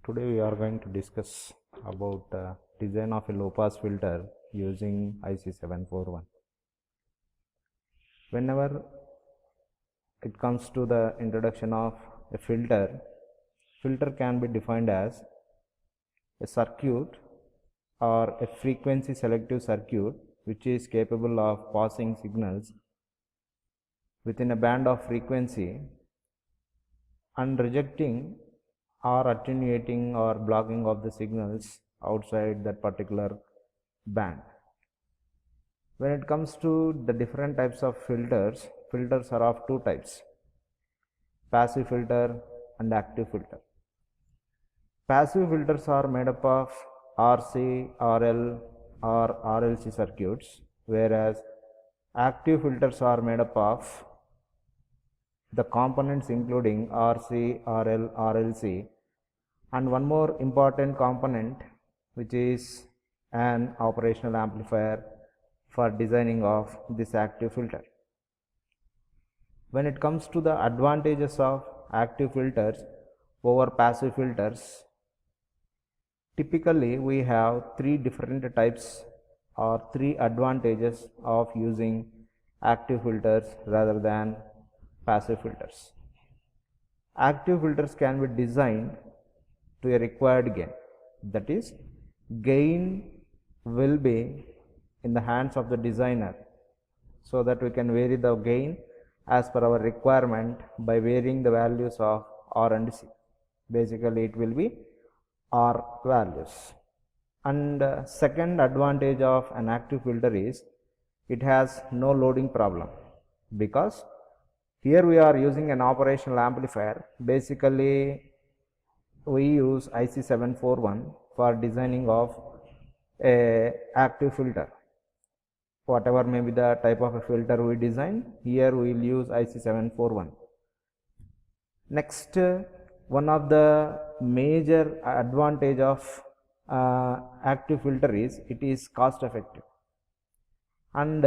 Today we are going to discuss about design of a low pass filter using IC741. Whenever it comes to the introduction of a filter, filter can be defined as a circuit or a frequency selective circuit which is capable of passing signals within a band of frequency and rejecting or attenuating or blocking of the signals outside that particular band. When it comes to the different types of filters, filters are of two types: passive filter and active filter. Passive filters are made up of RC, RL or RLC circuits, whereas active filters are made up of the components including RC, RL, RLC, and one more important component which is an operational amplifier for designing of this active filter. When it comes to the advantages of active filters over passive filters, typically we have three different types or three advantages of using active filters rather than passive filters. Active filters can be designed to a required gain, that is, gain will be in the hands of the designer, so that we can vary the gain as per our requirement by varying the values of R and C. Basically it will be R values. And second advantage of an active filter is it has no loading problem, because here we are using an operational amplifier. Basically we use IC741 for designing of a active filter. Whatever may be the type of a filter we design, here we will use IC741. Next, one of the major advantage of active filter is it is cost effective, and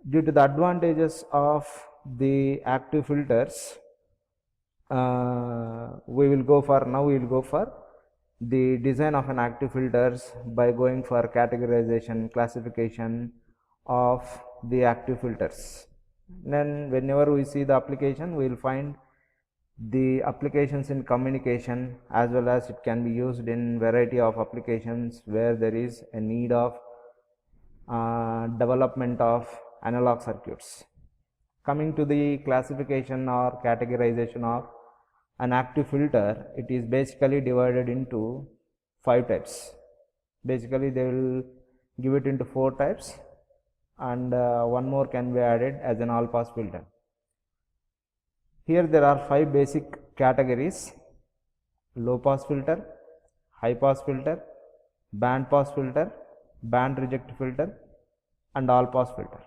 due to the advantages of the active filters, we will go for the design of an active filters by going for categorization, classification of the active filters. Then whenever we see the application, we will find the applications in communication, as well as it can be used in variety of applications where there is a need of development of analog circuits. Coming to the classification or categorization of an active filter, it is basically divided into 5 types. Basically they will give it into 4 types, and one more can be added as an all pass filter. Here there are 5 basic categories: low pass filter, high pass filter, band pass filter, band reject filter, and all pass filter.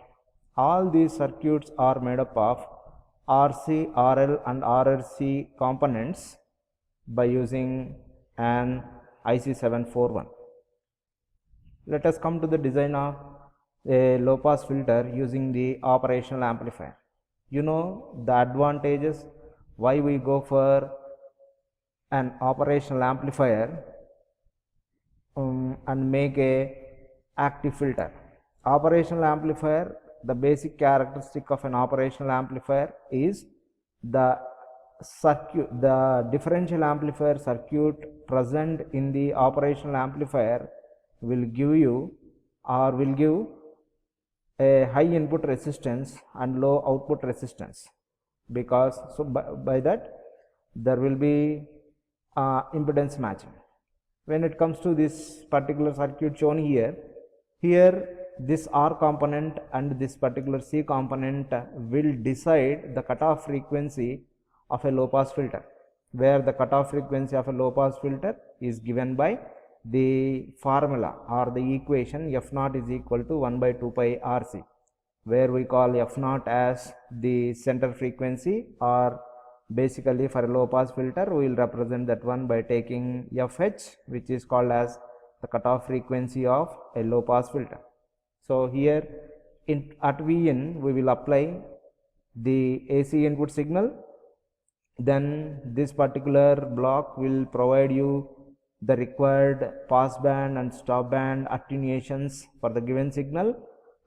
All these circuits are made up of RC, RL and RLC components by using an IC741. Let us come to the design of a low pass filter using the operational amplifier. You know the advantages why we go for an operational amplifier and make a active filter. Operational amplifier, the basic characteristic of an operational amplifier is the circuit, the differential amplifier circuit present in the operational amplifier will give you or will give a high input resistance and low output resistance, because by that there will be impedance matching. When it comes to this particular circuit shown here this R component and this particular C component will decide the cutoff frequency of a low pass filter, where the cutoff frequency of a low pass filter is given by the formula or the equation F naught is equal to 1 by 2 pi RC, where we call F naught as the center frequency, or basically for a low pass filter we will represent that one by taking FH, which is called as the cutoff frequency of a low pass filter. So here at Vin we will apply the AC input signal then this particular block will provide you the required pass band and stop band attenuations for the given signal,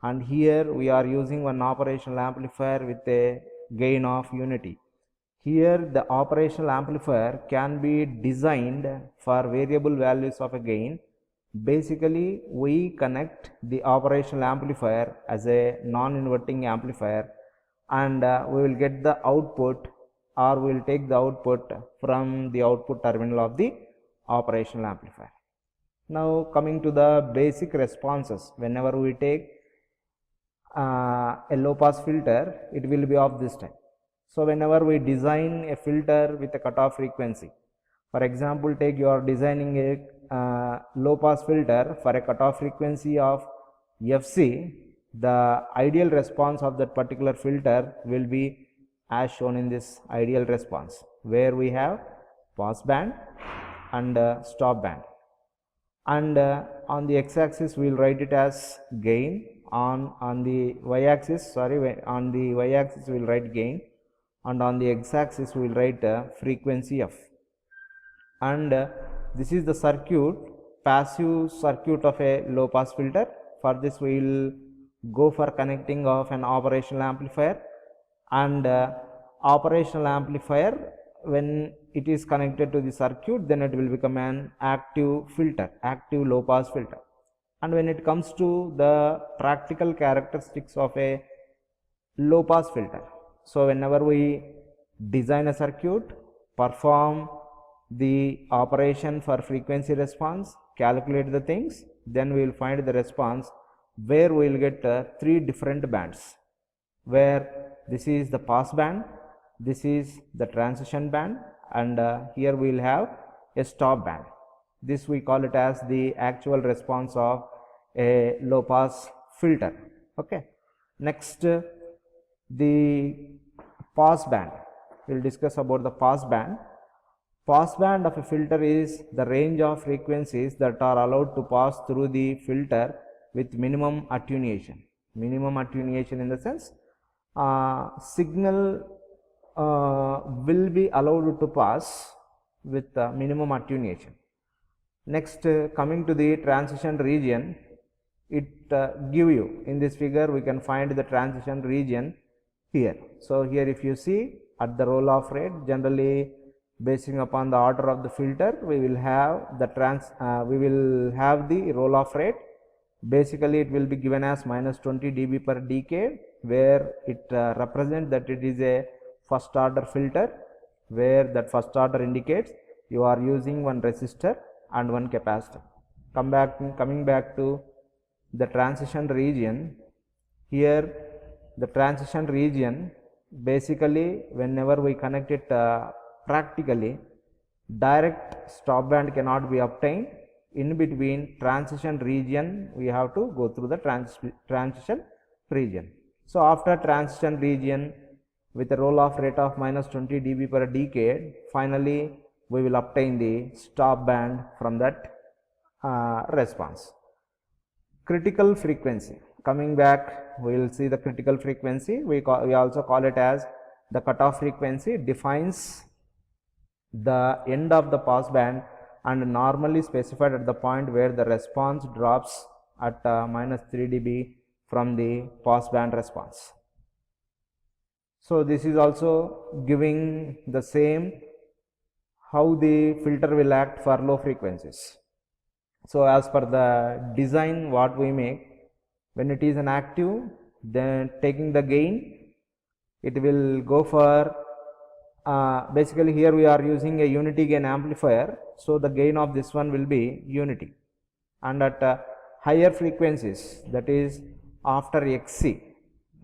and here we are using one operational amplifier with a gain of unity. Here the operational amplifier can be designed for variable values of a gain. Basically we connect the operational amplifier as a non-inverting amplifier, and we will get the output, or we will take the output from the output terminal of the operational amplifier. Now coming to the basic responses, whenever we take a low pass filter, it will be of this type. So whenever we design a filter with a cutoff frequency, for example, take you are designing a low pass filter for a cutoff frequency of Fc, the ideal response of that particular filter will be as shown in this ideal response, where we have pass band and stop band, and on the x-axis we will write it as gain, on the y-axis, on the y-axis we will write gain, and on the x-axis we will write frequency f. And this is the circuit, passive circuit of a low pass filter. For this we will go for connecting of an operational amplifier, and operational amplifier, when it is connected to the circuit, then it will become an active filter, active low pass filter. And when it comes to the practical characteristics of a low pass filter, so whenever we design a circuit, perform the operation for frequency response, calculate the things, then we will find the response where we will get three different bands, where this is the pass band, this is the transition band, and here we will have a stop band. This we call it as the actual response of a low pass filter. Okay. Next, the pass band. We will discuss about the pass band. Pass band of a filter is the range of frequencies that are allowed to pass through the filter with minimum attenuation. Minimum attenuation in the sense signal will be allowed to pass with minimum attenuation. Next, coming to the transition region, it give you in this figure we can find the transition region here. So here if you see at the roll off rate, generally basing upon the order of the filter, we will have the roll off rate. Basically it will be given as minus 20 dB per decade, where it represents that it is a first order filter, where that first order indicates you are using one resistor and one capacitor. Coming back to the transition region, here the transition region, basically whenever we connect it practically, direct stop band cannot be obtained. In between transition region we have to go through the transition region. So after transition region with a roll off rate of minus 20 dB per decade, finally we will obtain the stop band from that response. Critical frequency, coming back we will see the critical frequency. We also call it as the cutoff frequency, defines the end of the pass band and normally specified at the point where the response drops at minus 3 dB from the pass band response. So this is also giving the same how the filter will act for low frequencies. So as per the design what we make, when it is an active, then taking the gain, it will go for basically here we are using a unity gain amplifier, so the gain of this one will be unity, and at higher frequencies, that is after Xc,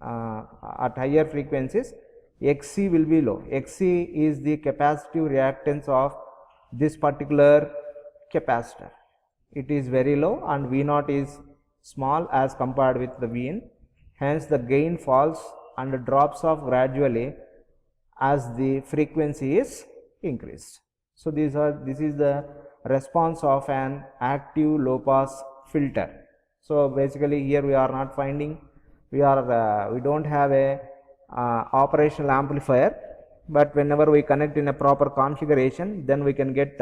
at higher frequencies Xc will be low. Xc is the capacitive reactance of this particular capacitor. It is very low and V0 is small as compared with the Vin, hence the gain falls and drops off gradually as the frequency is increased. So this is the response of an active low pass filter. So basically here we are not finding, we don't have a operational amplifier, but whenever we connect in a proper configuration, then we can get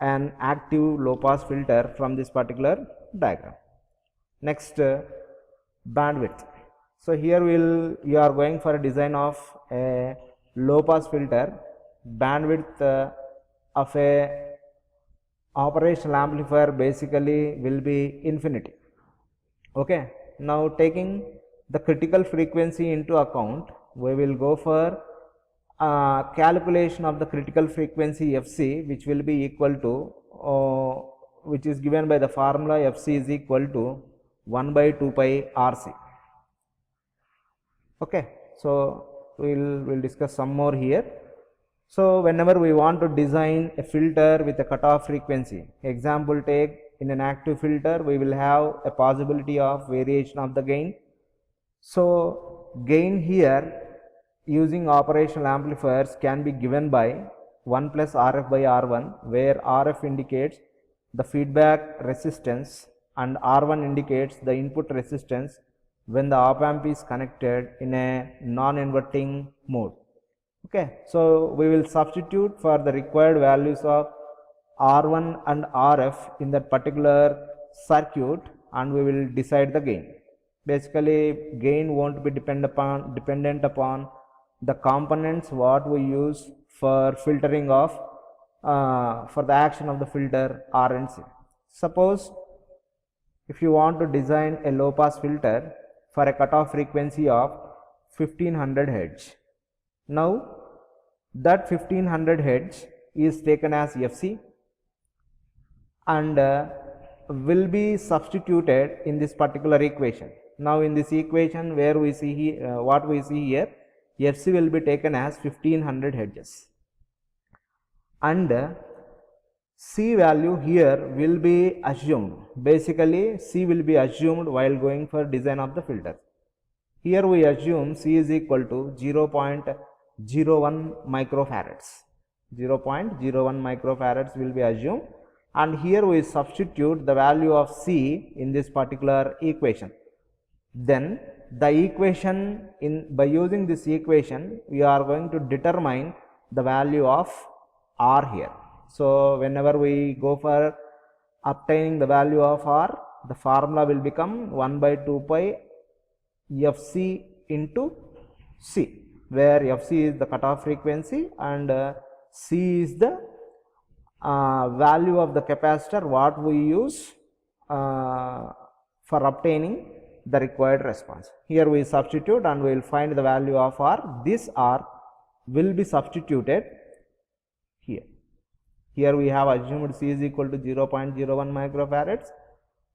an active low pass filter from this particular diagram. Next, bandwidth. So here we are going for a design of a low pass filter. Bandwidth of a operational amplifier basically will be infinity. Okay, now taking the critical frequency into account, we will go for calculation of the critical frequency Fc, which will be equal to which is given by the formula Fc is equal to 1 by 2 pi RC. Okay, so we'll discuss some more here. So whenever we want to design a filter with a cutoff frequency, example take in an active filter, we will have a possibility of variation of the gain. So gain here using operational amplifiers can be given by 1 plus Rf by R1, where Rf indicates the feedback resistance and R1 indicates the input resistance when the op amp is connected in a non-inverting mode. Okay, so we will substitute for the required values of R1 and Rf in that particular circuit and we will decide the gain. Basically, gain won't be dependent upon the components what we use for filtering of for the action of the filter R and C. Suppose if you want to design a low pass filter for a cutoff frequency of 1500 Hz. Now that 1500 Hz is taken as Fc and will be substituted in this particular equation. Now in this equation where we see here, what we see here, Fc will be taken as 1500 Hz and C value here will be assumed. Basically C will be assumed while going for design of the filter. Here we assume C is equal to 0.01 microfarads. 0.01 microfarads will be assumed and here we substitute the value of C in this particular equation. Then the equation by using this equation we are going to determine the value of R here. So whenever we go for obtaining the value of R, the formula will become 1 by 2 pi Fc into C, where Fc is the cutoff frequency and C is the value of the capacitor what we use for obtaining the required response. Here we substitute and we will find the value of R. This R will be substituted here. Here we have assumed C is equal to 0.01 microfarads,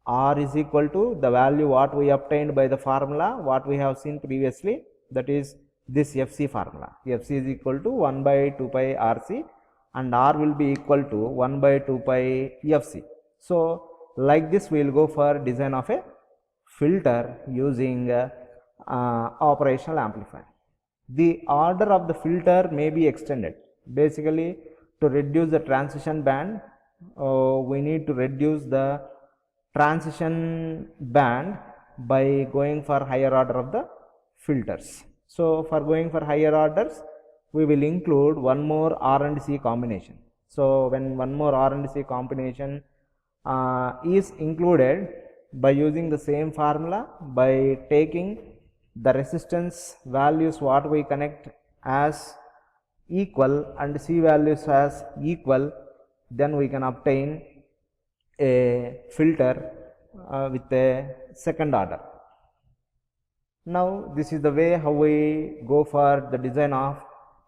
R is equal to the value what we obtained by the formula what we have seen previously, that is this Fc formula. Fc is equal to 1 by 2 pi Rc and R will be equal to 1 by 2 pi Fc. So like this we will go for design of a filter using operational amplifier. The order of the filter may be extended. Basically, to reduce the transition band, we need to reduce the transition band by going for higher order of the filters. So for going for higher orders, we will include one more R and C combination. So when one more R and C combination is included, by using the same formula, by taking the resistance values what we connect as equal and C values as equal, then we can obtain a filter with a second order. Now this is the way how we go for the design of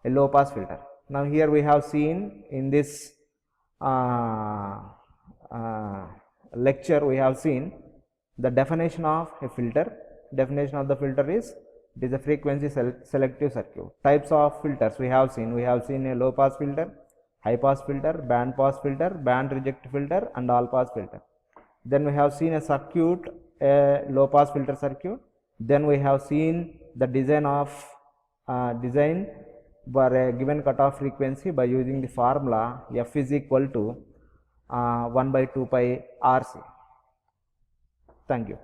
a low pass filter. Now here we have seen in this lecture we have seen the definition of a filter. Definition of the filter is it is a frequency selective circuit. Types of filters we have seen a low pass filter, high pass filter, band pass filter, band reject filter and all pass filter. Then we have seen a circuit, a low pass filter circuit. Then we have seen the design of design for a given cutoff frequency by using the formula F is equal to 1 by 2 pi RC. Thank you.